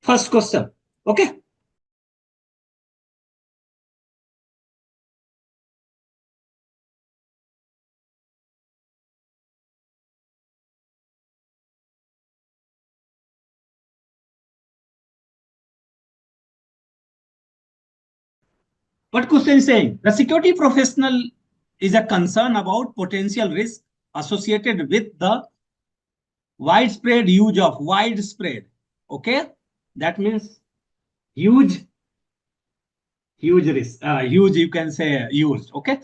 First question. Okay. What question is saying? The security professional is a concern about potential risk associated with the widespread use of widespread. Okay. That means huge risk, huge, you can say use. Okay.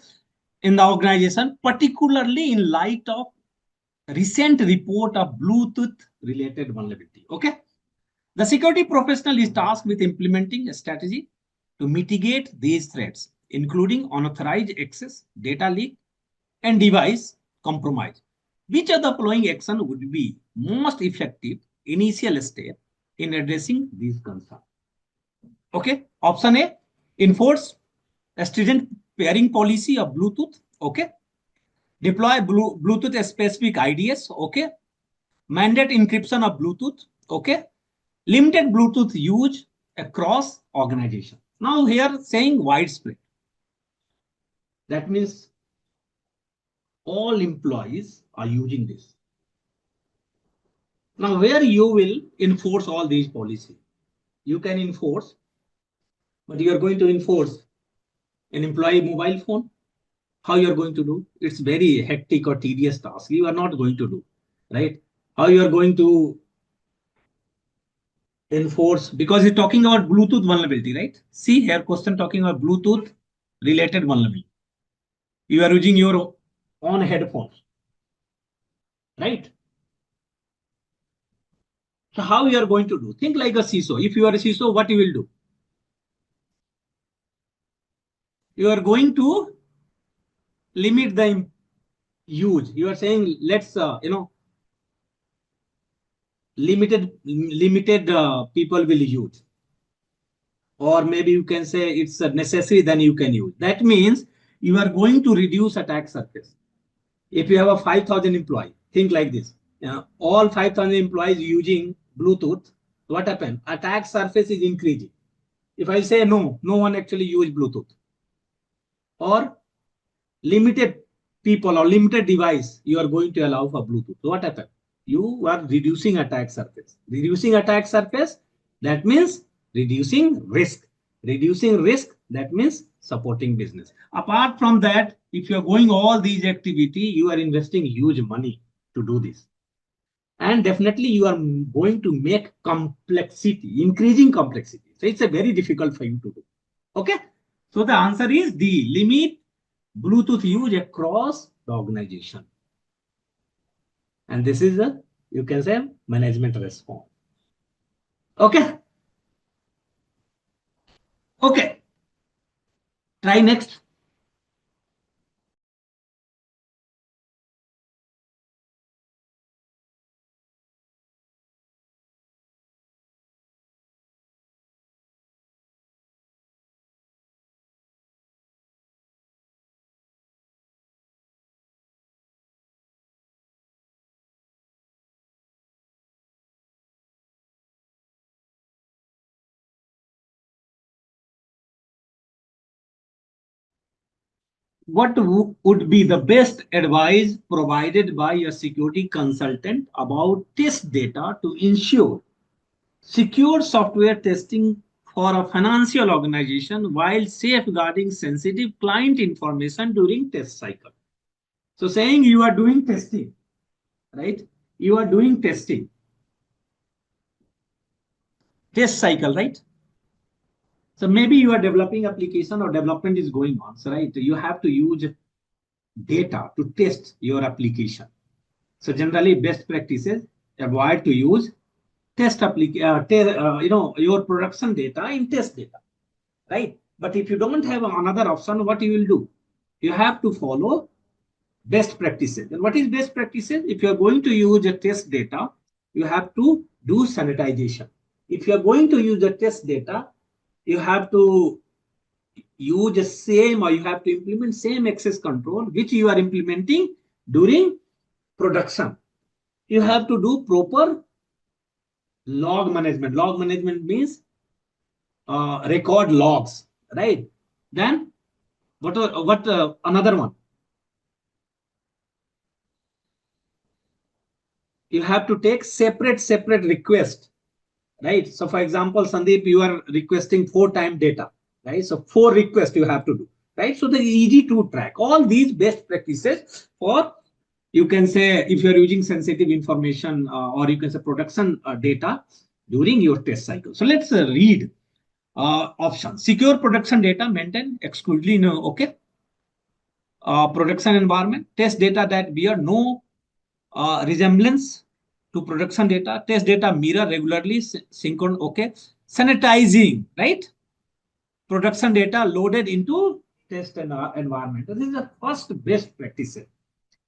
In the organization, particularly in light of recent report of Bluetooth related vulnerability. Okay. The security professional is tasked with implementing a strategy to mitigate these threats, including unauthorized access, data leak, and device compromise. Which of the following action would be most effective initial step in addressing these concerns? Okay. Option A, enforce a stringent pairing policy of Bluetooth. Okay. Deploy Bluetooth specific IDS. Okay. Mandate encryption of Bluetooth. Okay. Limited Bluetooth use across organization. Now here saying widespread. That means all employees are using this. Now where you will enforce all these policies? You can enforce, but you are going to enforce an employee mobile phone. How you are going to do? It's very hectic or tedious task. You are not going to do, right? How you are going to enforce, because it's talking about Bluetooth vulnerability, right? See here, question talking about Bluetooth related vulnerability. You are using your own headphones, right? So how you are going to do? Think like a CISO. If you are a CISO, what you will do? You are going to limit the use. You are saying let's limited people will use, or maybe you can say it's necessary, then you can use. That means you are going to reduce attack surface. If you have a 5,000 employee, think like this. All 5,000 employees using Bluetooth, what happened? Attack surface is increasing. If I say no one actually use Bluetooth, or limited people or limited device, you are going to allow for Bluetooth. So what happened? You are reducing attack surface. Reducing attack surface, that means reducing risk. Reducing risk, that means supporting business. Apart from that, if you are going all these activity, you are investing huge money to do this. And definitely you are going to make complexity, increasing complexity. So it's a very difficult for you to do. Okay. So the answer is D, limit Bluetooth use across the organization. And this is a, you can say, management response. Okay. Okay. Try next. What would be the best advice provided by a security consultant about test data to ensure secure software testing for a financial organization while safeguarding sensitive client information during test cycle? So saying you are doing testing, right? You are doing testing, test cycle, right? So maybe you are developing application or development is going on, so right? You have to use data to test your application. So generally best practices, avoid to use test your production data in test data, right? But if you don't have another option, what you will do? You have to follow best practices. And what is best practices? If you are going to use a test data, you have to do sanitization. If you are going to use the test data, you have to use the same, or you have to implement same access control which you are implementing during production. You have to do proper Log management. Log management means record logs, right? Then what another one? You have to take separate request, right? So for example, Sandeep, you are requesting 4 times data, right? So 4 requests you have to do, right? So the easy to track all these best practices for, you can say, if you are using sensitive information or you can say production data during your test cycle. So let's read options. Secure production data maintained exclusively in okay production environment. Test data that bear no resemblance to production data. Test data mirror regularly synchron. Okay, sanitizing, right? Production data loaded into test environment. This is the first best practice.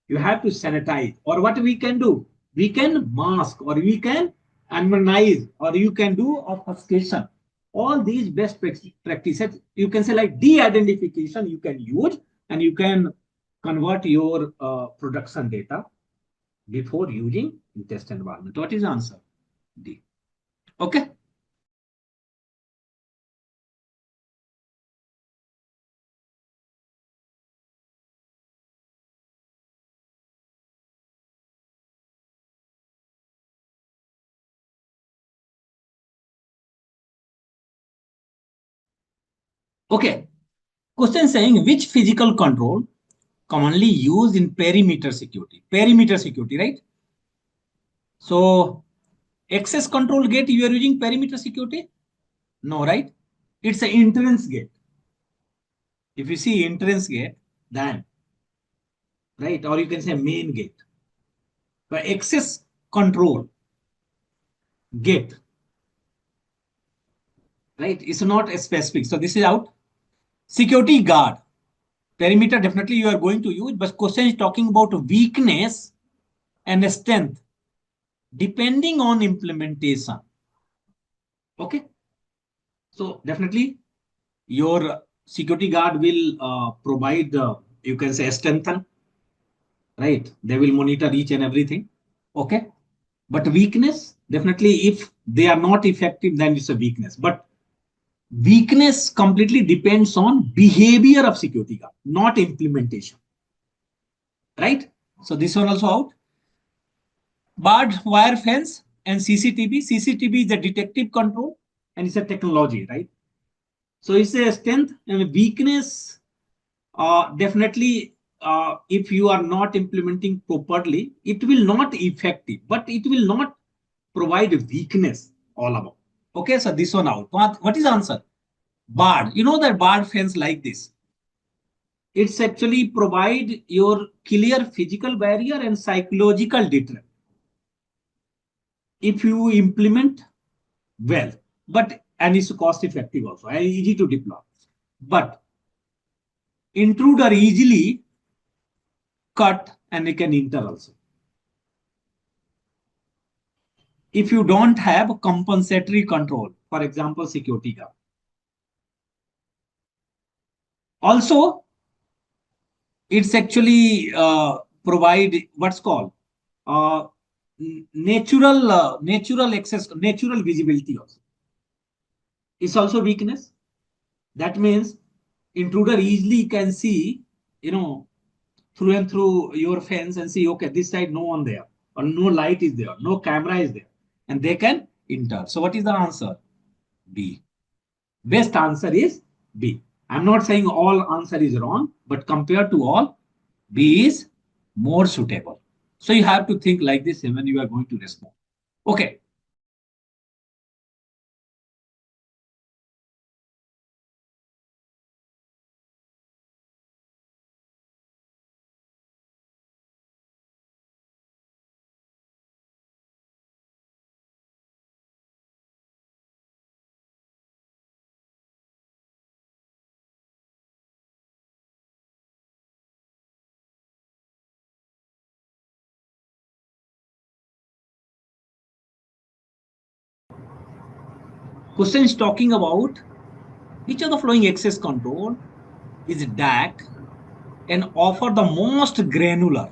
You have to sanitize, or what we can do, we can mask, or we can anonymize, or you can do obfuscation. All these best practices, you can say like de-identification, you can use, and you can convert your production data before using in test environment. What is the answer? D. Okay. Okay. Question saying which physical control commonly used in perimeter security? Perimeter security, right? So access control gate, you are using perimeter security? No, right? It's an entrance gate. If you see entrance gate, then, right? Or you can say main gate. But access control gate, right? It's not a specific. So this is out. Security guard. Perimeter, definitely you are going to use, but question is talking about weakness and strength depending on implementation. Okay. So definitely your security guard will provide, you can say, strengthen, right? They will monitor each and everything. Okay. But weakness, definitely if they are not effective, then it's a weakness. But weakness completely depends on behavior of security guard, not implementation. Right? So this one also out. Barbed wire fence and CCTV. CCTV is a detective control and it's a technology, right? So it's a strength and weakness. Definitely, if you are not implementing properly, it will not effective, but it will not provide weakness all about. Okay, so this one out. What is the answer? Barred. You know that barred fence like this. It's actually provide your clear physical barrier and psychological deterrent if you implement well, but and it's cost effective also and easy to deploy. But intruder easily cut and they can enter also. If you don't have compensatory control, for example, security guard. Also, it's actually provide what's called uh, natural access, natural visibility also. It's also weakness. That means intruder easily can see, you know, through and through your fence and see, okay, this side no one there, or no light is there, no camera is there, and they can enter. So what is the answer? B. Best answer is B. I'm not saying all answer is wrong, but compared to all, B is more suitable. So you have to think like this when you are going to respond. Okay. Question is talking about which of the following access control is DAC and offer the most granular.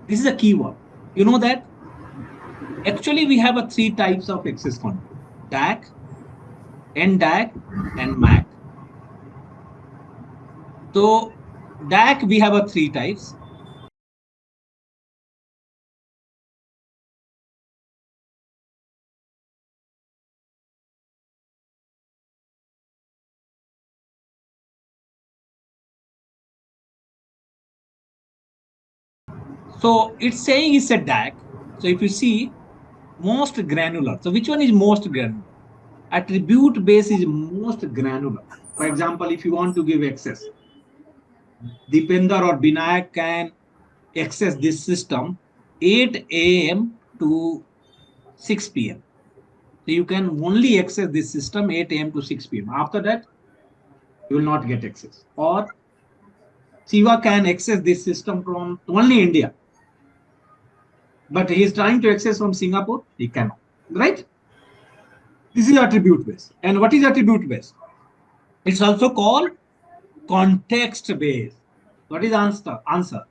This is a keyword. You know that Actually, we have a three types of access control: DAC, NDAC, and MAC. So DAC we have a three types. So it's saying it's a DAC. So if you see most granular, so which one is most granular? Attribute base is most granular. For example, if you want to give access, Deepinder or Binayak can access this system 8 a.m. to 6 p.m. So you can only access this system 8 a.m. to 6 p.m. After that, you will not get access. Or Shiva can access this system from only India, but he is trying to access from Singapore, he cannot, right? This is attribute based. And what is attribute based? It's also called context based. What is answer? Answer.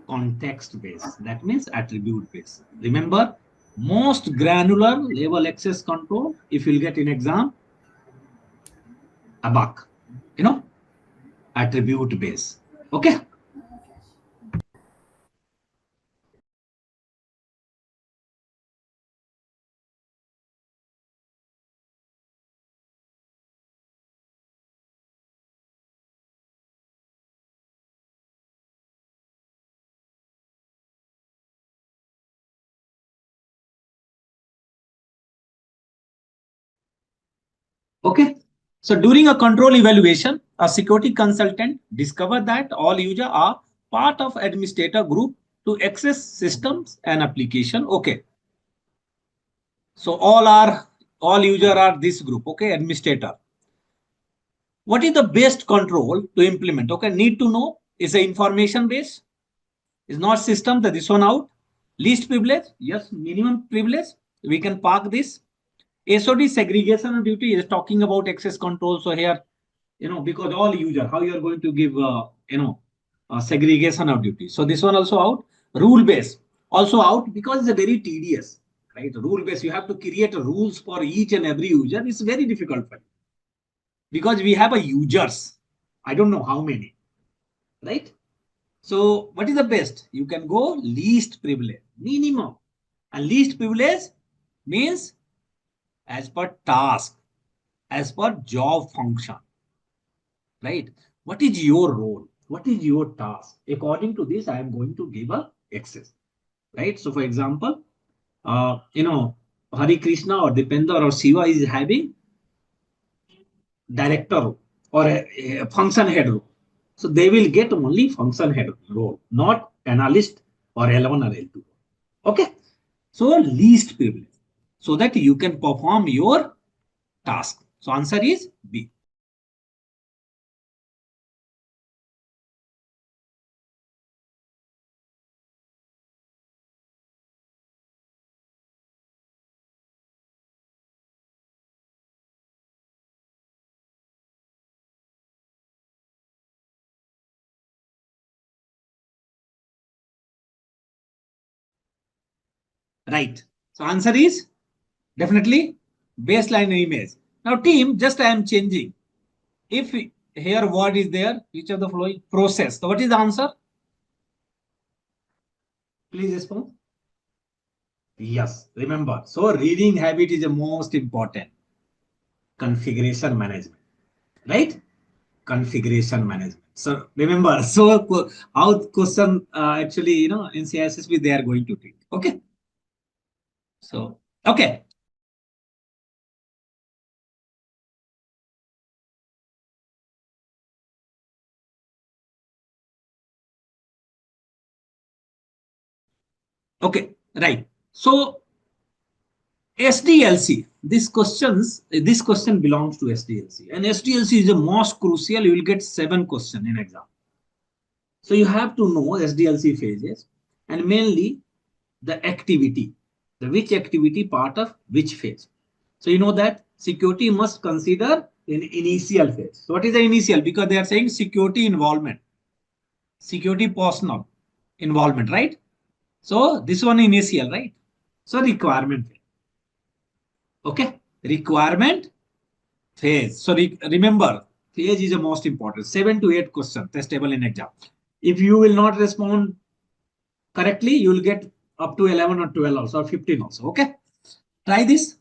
Context based. That means attribute based. Remember, most granular level access control, if you'll get in exam, ABAC, attribute based. Okay. Okay. So during a control evaluation, a security consultant discovered that all users are part of administrator group to access systems and application. Okay. So all users are this group. Okay, administrator. What is the best control to implement? Okay, need to know is the information base, is not system. That this one out. Least privilege, yes, minimum privilege. We can park this. SOD segregation of duty is talking about access control. So here, because all user, how you are going to give, segregation of duty. So this one also out. Rule base also out because it's a very tedious, right? Rule base, you have to create rules for each and every user. It's very difficult for you because we have a users. I don't know how many, right? So what is the best? You can go least privilege, minimum. And least privilege means as per task, as per job function, right? What is your role? What is your task? According to this, I am going to give a access, right? So for example, Hari Krishna or Dipender or Shiva is having director or a function head role. So they will get only function head role, not analyst or L1 or L2. Okay. So least privilege so that you can perform your task. So answer is B. Right. So answer is definitely baseline image. Now team, just I am changing. If here what is there, which of the following process. So what is the answer? Please respond. Yes, remember. So reading habit is the most important. Configuration management, right? Configuration management. So remember, so how question actually, in CISSP they are going to treat. Okay. So, okay. Okay, right. So SDLC, this question belongs to SDLC, and SDLC is the most crucial. You will get 7 questions in exam. So you have to know SDLC phases and mainly the activity, the which activity part of which phase. So you know that security must consider in initial phase. So what is the initial? Because they are saying security involvement, security personnel involvement, right? So this one initial, right? So requirement. Okay. Requirement phase. So remember, phase is the most important. 7 to 8 questions testable in exam. If you will not respond correctly, you will get up to 11 or 12 also, or 15 also. Okay. Try this.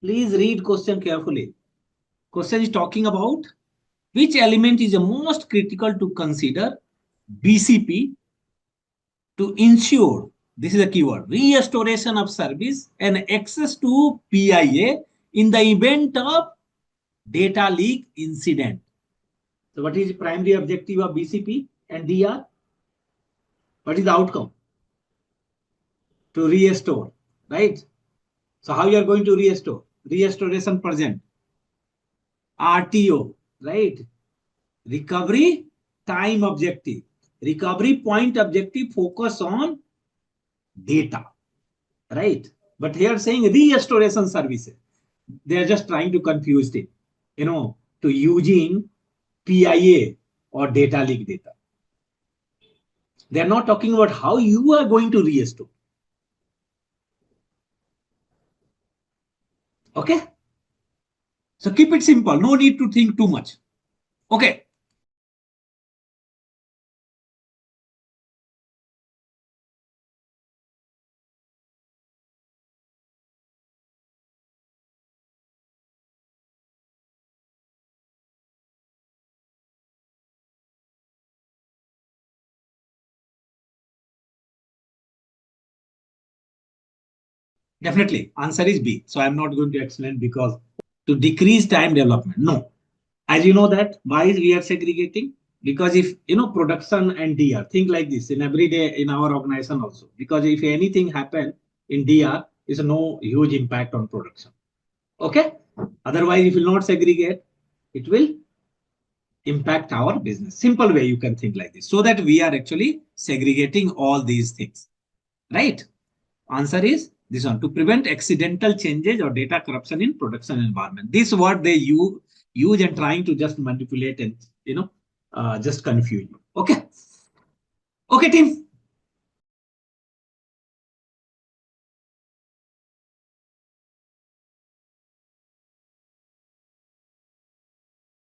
Please read question carefully. Question is talking about which element is the most critical to consider BCP to ensure, this is a keyword, restoration of service and access to PIA in the event of data leak incident. So what is the primary objective of BCP and DR? What is the outcome? To restore, right? So how you are going to restore? Restoration present. RTO, right? Recovery time objective. Recovery point objective focus on data, right? But here saying restoration services. They are just trying to confuse it, to using PIA or data leak data. They are not talking about how you are going to restore. Okay. So keep it simple. No need to think too much. Okay. Definitely. Answer is B. So I'm not going to explain because to decrease time development. No. As you know that why we are segregating? Because if production and DR, think like this in every day in our organization also. Because if anything happen in DR, is no huge impact on production. Okay. Otherwise, if you will not segregate, it will impact our business. Simple way you can think like this. So that we are actually segregating all these things. Right? Answer is this one, to prevent accidental changes or data corruption in production environment. This is what they use and trying to just manipulate and just confuse you. Okay. Okay, team.